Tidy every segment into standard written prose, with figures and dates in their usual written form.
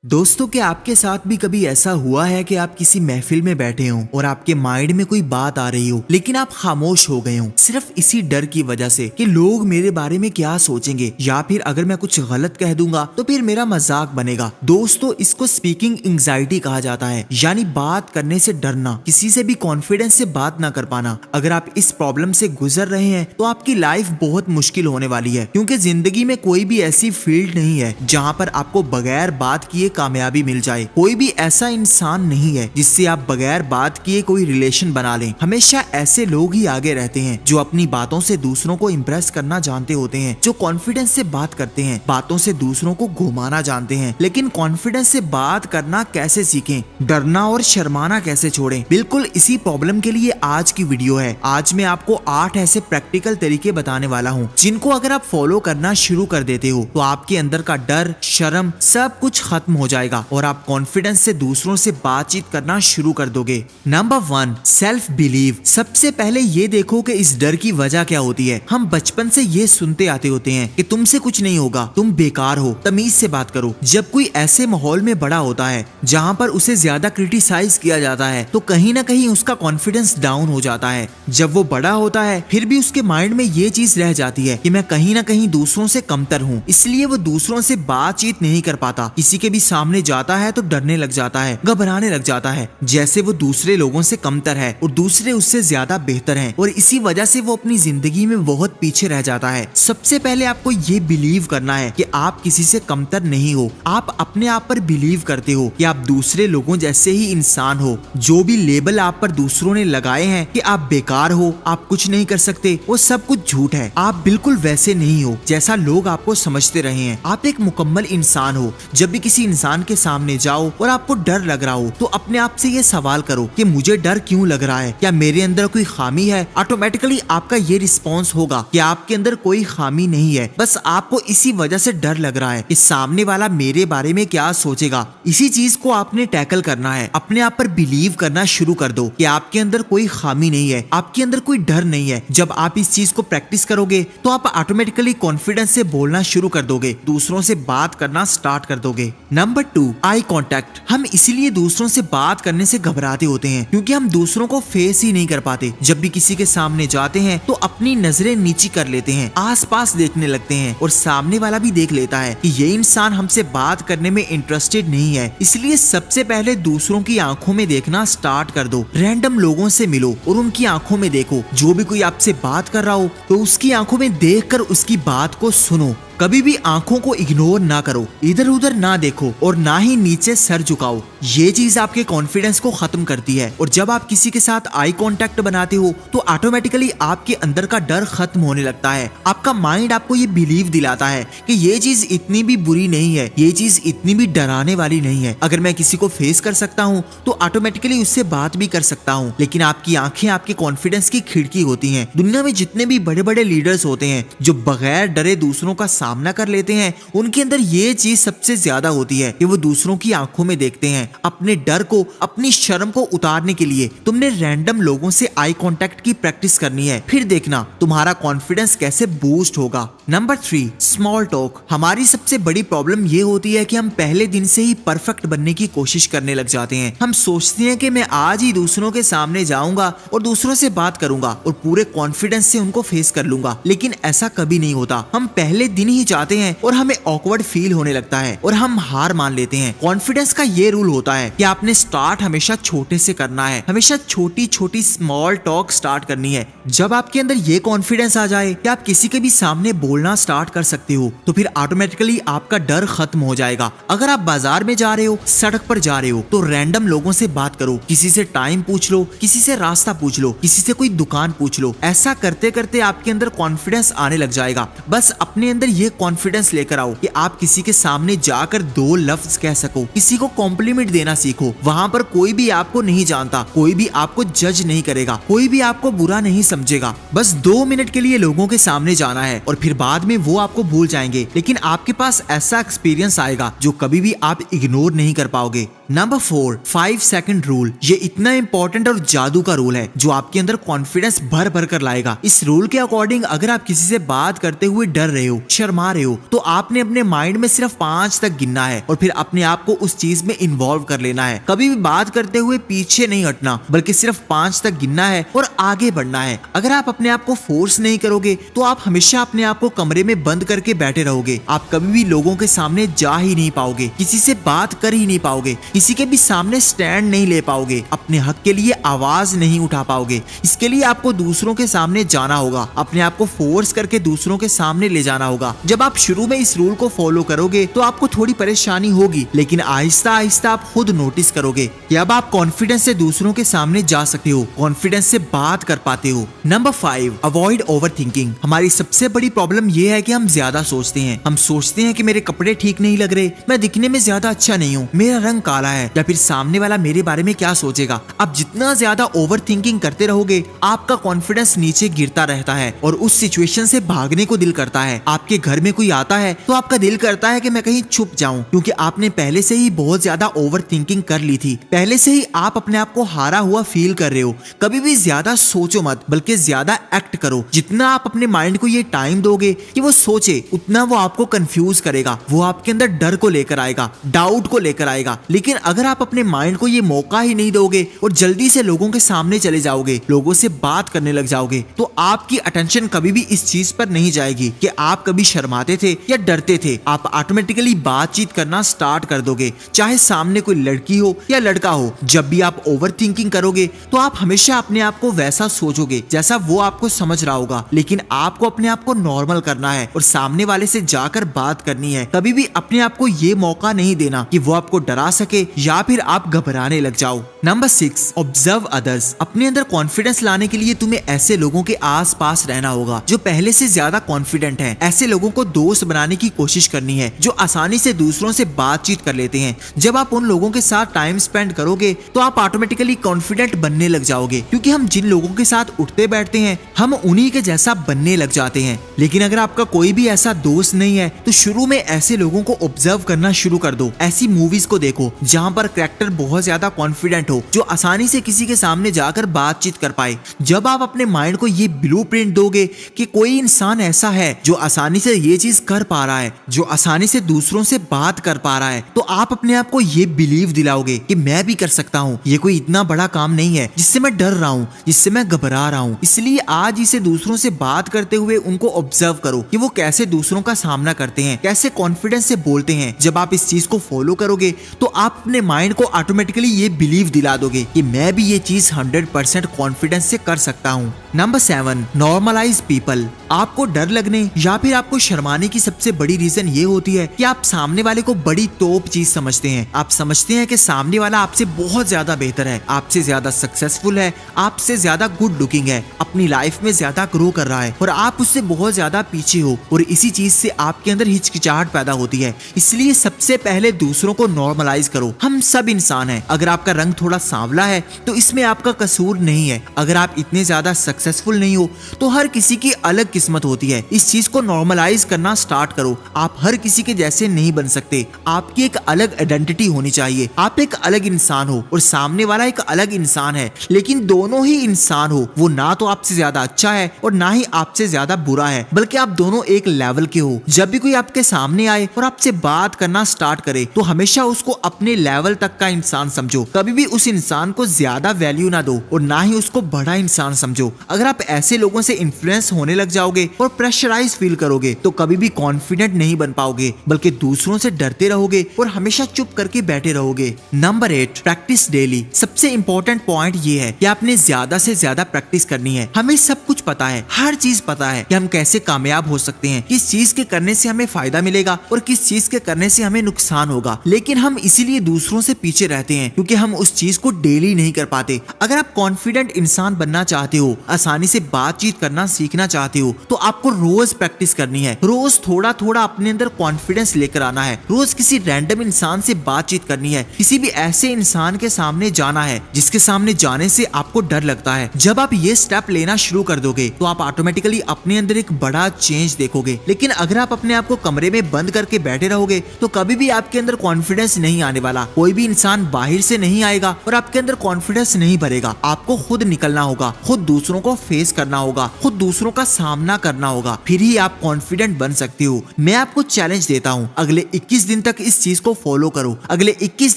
दोस्तों, क्या आपके साथ भी कभी ऐसा हुआ है कि आप किसी महफिल में बैठे हो और आपके माइंड में कोई बात आ रही हो लेकिन आप खामोश हो गए हो सिर्फ इसी डर की वजह से कि लोग मेरे बारे में क्या सोचेंगे, या फिर अगर मैं कुछ गलत कह दूंगा तो फिर मेरा मजाक बनेगा। दोस्तों, इसको स्पीकिंग एंजाइटी कहा जाता है, यानी बात करने से डरना, किसी से भी कॉन्फिडेंस से बात ना कर पाना। अगर आप इस प्रॉब्लम से गुजर रहे हैं तो आपकी लाइफ बहुत मुश्किल होने वाली है, क्योंकि जिंदगी में कोई भी ऐसी फील्ड नहीं है जहाँ पर आपको बगैर बात किए कामयाबी मिल जाए। कोई भी ऐसा इंसान नहीं है जिससे आप बगैर बात किए कोई रिलेशन बना लें। हमेशा ऐसे लोग ही आगे रहते हैं जो अपनी बातों से दूसरों को इम्प्रेस करना जानते होते हैं, जो कॉन्फिडेंस से बात करते हैं, बातों से दूसरों को घुमाना जानते हैं। लेकिन कॉन्फिडेंस से बात करना कैसे सीखें, डरना और शर्माना कैसे छोड़ें, बिल्कुल इसी प्रॉब्लम के लिए आज की वीडियो है। आज मैं आपको 8 ऐसे प्रैक्टिकल तरीके बताने वाला हूँ जिनको अगर आप फॉलो करना शुरू कर देते हो तो आपके अंदर का डर, शर्म सब कुछ खत्म हो जाएगा और आप कॉन्फिडेंस से दूसरों से बातचीत करना शुरू कर दोगे। Number 1, self believe. सबसे पहले ये देखो कि इस डर की वजह क्या होती है। हम बचपन से ये सुनते आते होते हैं कि तुमसे कुछ नहीं होगा, तुम बेकार हो, तमीज से बात करो। जब कोई ऐसे माहौल में बड़ा होता है जहाँ पर उसे ज्यादा क्रिटिसाइज किया जाता है तो कहीं ना कहीं उसका कॉन्फिडेंस डाउन हो जाता है। जब वो बड़ा होता है फिर भी उसके माइंड में ये चीज रह जाती है कि मैं कहीं ना कहीं दूसरों से कमतर हूँ, इसलिए वो दूसरों से बातचीत नहीं कर पाता। किसी के भी सामने जाता है तो डरने लग जाता है, घबराने लग जाता है, जैसे वो दूसरे लोगों से कमतर है और दूसरे उससे ज्यादा बेहतर हैं, और इसी वजह से वो अपनी जिंदगी में बहुत पीछे रह जाता है। सबसे पहले आपको ये बिलीव करना है कि आप किसी से कमतर नहीं हो। आप अपने आप पर बिलीव करते हो कि आप दूसरे लोगों जैसे ही इंसान हो। जो भी लेबल आप पर दूसरों ने लगाए हैं कि आप बेकार हो, आप कुछ नहीं कर सकते, वो सब कुछ झूठ है। आप बिल्कुल वैसे नहीं हो जैसा लोग आपको समझते रहे हैं। आप एक मुकम्मल इंसान हो। जब भी किसी इंसान के सामने जाओ और आपको डर लग रहा हो तो अपने आप से ये सवाल करो कि मुझे डर क्यों लग रहा है, क्या मेरे अंदर कोई खामी है। ऑटोमेटिकली आपका ये रिस्पॉन्स होगा कि आपके अंदर कोई खामी नहीं है, बस आपको इसी वजह से डर लग रहा है कि सामने वाला मेरे बारे में क्या सोचेगा। इसी चीज को आपने टैकल करना है। अपने आप पर बिलीव करना शुरू कर दो कि आपके अंदर कोई खामी नहीं है, आपके अंदर कोई डर नहीं है। जब आप इस चीज को प्रैक्टिस करोगे तो आप ऑटोमेटिकली कॉन्फिडेंस से बोलना शुरू कर दोगे, दूसरों से बात करना स्टार्ट कर दोगे। Number 2, eye contact. हम इसीलिए दूसरों से बात करने से घबराते होते हैं क्योंकि हम दूसरों को फेस ही नहीं कर पाते। जब भी किसी के सामने जाते हैं तो अपनी नजरें नीची कर लेते हैं, आसपास देखने लगते हैं और सामने वाला भी देख लेता है कि ये इंसान हमसे बात करने में इंटरेस्टेड नहीं है। इसलिए सबसे पहले दूसरों की आंखों में देखना स्टार्ट कर दो। रैंडम लोगों से मिलो और उनकी आंखों में देखो। जो भी कोई आपसे बात कर रहा हो तो उसकी आंखों में देखकर उसकी बात को सुनो। कभी भी आंखों को इग्नोर ना करो, इधर उधर ना देखो और ना ही नीचे सर झुकाओ। ये चीज आपके कॉन्फिडेंस को खत्म करती है। और जब आप किसी के साथ आई कांटेक्ट बनाते हो तो ऑटोमेटिकली आपके अंदर का डर खत्म होने लगता है। आपका माइंड आपको ये बिलीव दिलाता है कि ये चीज इतनी भी बुरी नहीं है, ये चीज इतनी भी डराने वाली नहीं है। अगर मैं किसी को फेस कर सकता हूँ तो ऑटोमेटिकली उससे बात भी कर सकता हूँ। लेकिन आपकी आंखें आपके कॉन्फिडेंस की खिड़की होती है। दुनिया में जितने भी बड़े बड़े लीडर्स होते हैं जो बगैर डरे दूसरों का सामना कर लेते हैं, उनके अंदर ये चीज सबसे ज्यादा होती है कि वो दूसरों की आंखों में देखते हैं। अपने डर को, अपनी शर्म को उतारने के लिए तुमने रैंडम लोगों से आई कांटेक्ट की प्रैक्टिस करनी है, फिर देखना तुम्हारा कॉन्फिडेंस कैसे बूस्ट होगा। Number 3, small talk. हमारी सबसे बड़ी प्रॉब्लम ये होती है कि हम पहले दिन से ही परफेक्ट बनने की कोशिश करने लग जाते हैं। हम सोचते हैं कि मैं आज ही दूसरों के सामने जाऊंगा और दूसरों से बात करूंगा और पूरे कॉन्फिडेंस से उनको फेस कर लूंगा, लेकिन ऐसा कभी नहीं होता। हम पहले दिन ही जाते हैं और हमें ऑकवर्ड फील होने लगता है और हम हार मान लेते हैं। कॉन्फिडेंस का ये रूल होता है कि आपने स्टार्ट हमेशा छोटे से करना है, हमेशा छोटी छोटी स्मॉल टॉक स्टार्ट करनी है। जब आपके अंदर ये कॉन्फिडेंस आ जाए कि आप किसी के भी सामने बोलना स्टार्ट कर सकते हो तो फिर ऑटोमेटिकली आपका डर खत्म हो जाएगा। अगर आप बाजार में जा रहे हो, सड़क पर जा रहे हो तो रैंडम लोगों से बात करो, किसी से टाइम पूछ लो, किसी से रास्ता पूछ लो, किसी से कोई दुकान पूछ लो। ऐसा करते करते आपके अंदर कॉन्फिडेंस आने लग जाएगा। बस अपने अंदर ये कॉन्फिडेंस लेकर आओ कि आप किसी के सामने जाकर 2 लफ्ज कह सको, किसी को कॉम्प्लीमेंट देना सीखो। वहां पर कोई भी आपको नहीं जानता, कोई भी आपको जज नहीं करेगा, कोई भी आपको बुरा नहीं समझेगा। बस 2 मिनट के लिए लोगों के सामने जाना है और फिर बाद में वो आपको भूल जाएंगे, लेकिन आपके पास ऐसा एक्सपीरियंस आएगा जो कभी भी आप इग्नोर नहीं कर पाओगे। Number 4, 5 second rule. ये इतना इंपॉर्टेंट और जादू का रूल है जो आपके अंदर कॉन्फिडेंस भर भर कर लाएगा। इस रूल के अकॉर्डिंग अगर आप किसी से बात करते हुए डर रहे हो, शर्मा शर्मा रहे हो तो आपने अपने माइंड में सिर्फ 5 तक गिनना है और फिर अपने आप को उस चीज में इन्वॉल्व कर लेना है। कभी भी बात करते हुए पीछे नहीं हटना, बल्कि सिर्फ 5 तक गिनना है और आगे बढ़ना है। अगर आप अपने आप को फोर्स नहीं करोगे तो आप हमेशा अपने आप को कमरे में बंद करके बैठे रहोगे। आप कभी भी लोगों के सामने जा ही नहीं पाओगे, किसी से बात कर ही नहीं पाओगे, किसी के भी सामने स्टैंड नहीं ले पाओगे, अपने हक के लिए आवाज नहीं उठा पाओगे। इसके लिए आपको दूसरों के सामने जाना होगा, अपने आप को फोर्स करके दूसरों के सामने ले जाना होगा। जब आप शुरू में इस रूल को फॉलो करोगे तो आपको थोड़ी परेशानी होगी, लेकिन आहिस्ता आहिस्ता आप खुद नोटिस करोगे कि अब आप कॉन्फिडेंस से दूसरों के सामने जा सकते हो, कॉन्फिडेंस से बात कर पाते हो। Number 5, avoid over thinking. हमारी सबसे बड़ी प्रॉब्लम ये है कि हम ज्यादा सोचते हैं। हम सोचते हैं कि मेरे कपड़े ठीक नहीं लग रहे, मैं दिखने में ज्यादा अच्छा नहीं हूँ, मेरा रंग काला है, या फिर सामने वाला मेरे बारे में क्या सोचेगा। आप जितना ज्यादा ओवर थिंकिंग करते रहोगे आपका कॉन्फिडेंस नीचे गिरता रहता है और उस सिचुएशन से भागने को दिल करता है। आपके घर में कोई आता है तो आपका दिल करता है कि मैं कहीं छुप जाऊं, क्योंकि आपने पहले से ही बहुत ज्यादा ओवर थिंकिंग कर ली थी। पहले से ही आप अपने आप को हारा हुआ फील कर रहे हो। कभी भी ज्यादा सोचो मत, बल्कि ज्यादा एक्ट करो। जितना आप अपने माइंड को ये टाइम दोगे कि वो सोचे, उतना वो आपको कंफ्यूज करेगा, वो आपके अंदर डर को लेकर आएगा, डाउट को लेकर आएगा। लेकिन अगर आप अपने माइंड को ये मौका ही नहीं दोगे और जल्दी से लोगों के सामने चले जाओगे, लोगों से बात करने लग जाओगे, तो आपकी अटेंशन कभी भी इस चीज पर नहीं जाएगी कि आप कभी शर्माते थे या डरते थे। आप ऑटोमेटिकली बातचीत करना स्टार्ट कर दोगे, चाहे सामने कोई लड़की हो या लड़का हो। जब भी आप ओवर थिंकिंग करोगे तो आप हमेशा अपने आप को वैसा सोचोगे जैसा वो आपको समझ रहा होगा, लेकिन आपको अपने आप को नॉर्मल करना है और सामने वाले से जाकर बात करनी है। कभी भी अपने आप को ये मौका नहीं देना कि वो आपको डरा सके या फिर आप घबराने लग जाओ। Number 6, observe others. अपने अंदर कॉन्फिडेंस लाने के लिए तुम्हें ऐसे लोगों के आस पास रहना होगा जो पहले से ज्यादा कॉन्फिडेंट हैं। ऐसे लोगों को दोस्त बनाने की कोशिश करनी है जो आसानी से दूसरों से बातचीत कर लेते हैं। जब आप उन लोगों के साथ टाइम स्पेंड करोगे तो आप ऑटोमेटिकली कॉन्फिडेंट बनने लग जाओगे, क्योंकि हम जिन लोगों के साथ उठते बैठते हैं हम उन्हीं के जैसा बनने लग जाते हैं। लेकिन अगर आपका कोई भी ऐसा दोस्त नहीं है तो शुरू में ऐसे लोगों को ऑब्जर्व करना शुरू कर दो। ऐसी मूवीज को देखो जहां पर कैरेक्टर बहुत ज्यादा कॉन्फिडेंट हो, जो आसानी से किसी के सामने जाकर बातचीत कर पाए। जब आप अपने माइंड को ये ब्लूप्रिंट दोगे कि कोई इंसान ऐसा है जो आसानी से ये चीज कर पा रहा है, जो आसानी से दूसरों से बात कर पा रहा है, तो आप अपने आप को ये बिलीव दिलाओगे कि मैं भी कर सकता हूँ। ये कोई इतना बड़ा काम नहीं है जिससे मैं डर रहा हूँ, जिससे मैं घबरा रहा हूँ। इसलिए आज इसे दूसरों से बात करते हुए उनको ऑब्जर्व करो कि वो कैसे दूसरों का सामना करते हैं, कैसे कॉन्फिडेंस से बोलते हैं। जब आप इस चीज को फॉलो करोगे तो आप अपने माइंड को ऑटोमेटिकली ये बिलीव दिला दोगे कि मैं भी ये चीज 100% कॉन्फिडेंस से कर सकता हूँ। Number 7, normalise people. आपको डर लगने या फिर आपको शर्माने की सबसे बड़ी रीजन ये होती है कि आप सामने वाले को बड़ी तोप चीज समझते हैं। आप समझते हैं कि सामने वाला आपसे बहुत ज्यादा बेहतर है, आपसे ज्यादा सक्सेसफुल है, आपसे ज्यादा गुड लुकिंग है, अपनी लाइफ में ज्यादा ग्रो कर रहा है और आप उससे बहुत ज्यादा पीछे हो, और इसी चीज से आपके अंदर हिचकिचाहट पैदा होती है। इसलिए सबसे पहले दूसरों को नॉर्मलाइज करो। हम सब इंसान हैं। अगर आपका रंग थोड़ा सांवला है तो इसमें आपका कसूर नहीं है। अगर आप इतने ज्यादा सक्सेसफुल नहीं हो तो हर किसी की अलग किस्मत होती है। इस चीज को नॉर्मलाइज करना स्टार्ट करो। आप हर किसी के जैसे नहीं बन सकते। आपकी एक अलग आइडेंटिटी होनी चाहिए। आप एक अलग इंसान हो और सामने वाला एक अलग इंसान है, लेकिन दोनों ही इंसान हो। वो ना तो आपसे ज्यादा अच्छा है और ना ही आपसे ज्यादा बुरा है, बल्कि आप दोनों एक लेवल के हो। जब भी कोई आपके सामने आए और आपसे बात करना स्टार्ट करे तो हमेशा उसको अपने लेवल तक का इंसान समझो। कभी भी उस इंसान को ज्यादा वैल्यू ना दो और ना ही उसको बड़ा इंसान समझो। अगर आप ऐसे लोगों से इन्फ्लुएंस होने लग जाओगे और प्रेशराइज फील करोगे तो कभी भी कॉन्फिडेंट नहीं बन पाओगे, बल्कि दूसरों से डरते रहोगे और हमेशा चुप करके बैठे रहोगे। Number 8, practice daily. सबसे इंपॉर्टेंट पॉइंट ये है कि आपने ज्यादा से ज्यादा प्रैक्टिस करनी है। हमें सब कुछ पता है, हर चीज पता है कि हम कैसे कामयाब हो सकते हैं, किस चीज के करने से हमें फायदा मिलेगा और किस चीज के करने से हमें नुकसान होगा। लेकिन हम इसीलिए दूसरों से पीछे रहते हैं क्योंकि हम उस चीज को डेली नहीं कर पाते। अगर आप कॉन्फिडेंट इंसान बनना चाहते हो, आसानी से बातचीत करना सीखना चाहते हो, तो आपको रोज प्रैक्टिस करनी है। रोज थोड़ा थोड़ा अपने अंदर कॉन्फिडेंस लेकर आना है। रोज किसी रैंडम इंसान से बातचीत करनी है। किसी भी ऐसे इंसान के सामने जाना है जिसके सामने जाने से आपको डर लगता है। जब आप ये स्टेप लेना शुरू कर दोगे तो आप ऑटोमेटिकली अपने अंदर एक बड़ा चेंज देखोगे। लेकिन अगर आप अपने आप को कमरे में बंद करके बैठे रहोगे तो कभी भी आपके अंदर कॉन्फिडेंस नहीं आने वाला। कोई भी इंसान बाहर से नहीं आएगा और आपके अंदर कॉन्फिडेंस नहीं भरेगा। आपको खुद निकलना होगा, खुद दूसरों को फेस करना होगा, खुद दूसरों का सामना करना होगा, फिर ही आप कॉन्फिडेंट कॉन्फिडेंट बन सकते हो। मैं आपको चैलेंज देता हूँ, अगले 21 दिन तक इस चीज को फॉलो करो। अगले 21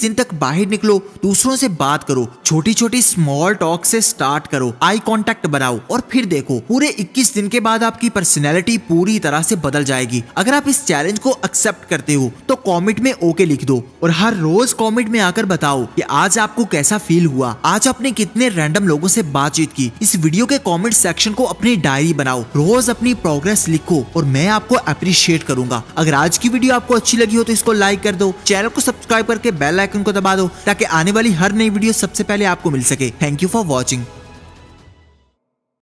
दिन तक बाहर निकलो, दूसरों से बात करो, छोटी छोटी स्मॉल टॉक से स्टार्ट करो, आई कांटेक्ट बनाओ और फिर देखो पूरे 21 दिन के बाद आपकी पर्सनैलिटी पूरी तरह से बदल जाएगी। अगर आप इस चैलेंज को एक्सेप्ट करते हो तो कमेंट में ओके लिख दो और हर रोज कमेंट में आकर बताओ कि आज आपको कैसा फील हुआ, आज आपने कितने रैंडम लोगों से बातचीत की। इस वीडियो के कमेंट सेक्शन को अपनी डायरी बनाओ, रोज अपनी प्रोग्रेस लिखो और मैं आपको अप्रिशिएट करूंगा। अगर आज की वीडियो आपको अच्छी लगी हो तो इसको लाइक कर दो, चैनल को सब्सक्राइब करके बेल आइकन को दबा दो ताकि आने वाली हर नई वीडियो सबसे पहले आपको मिल सके। Thank you for watching.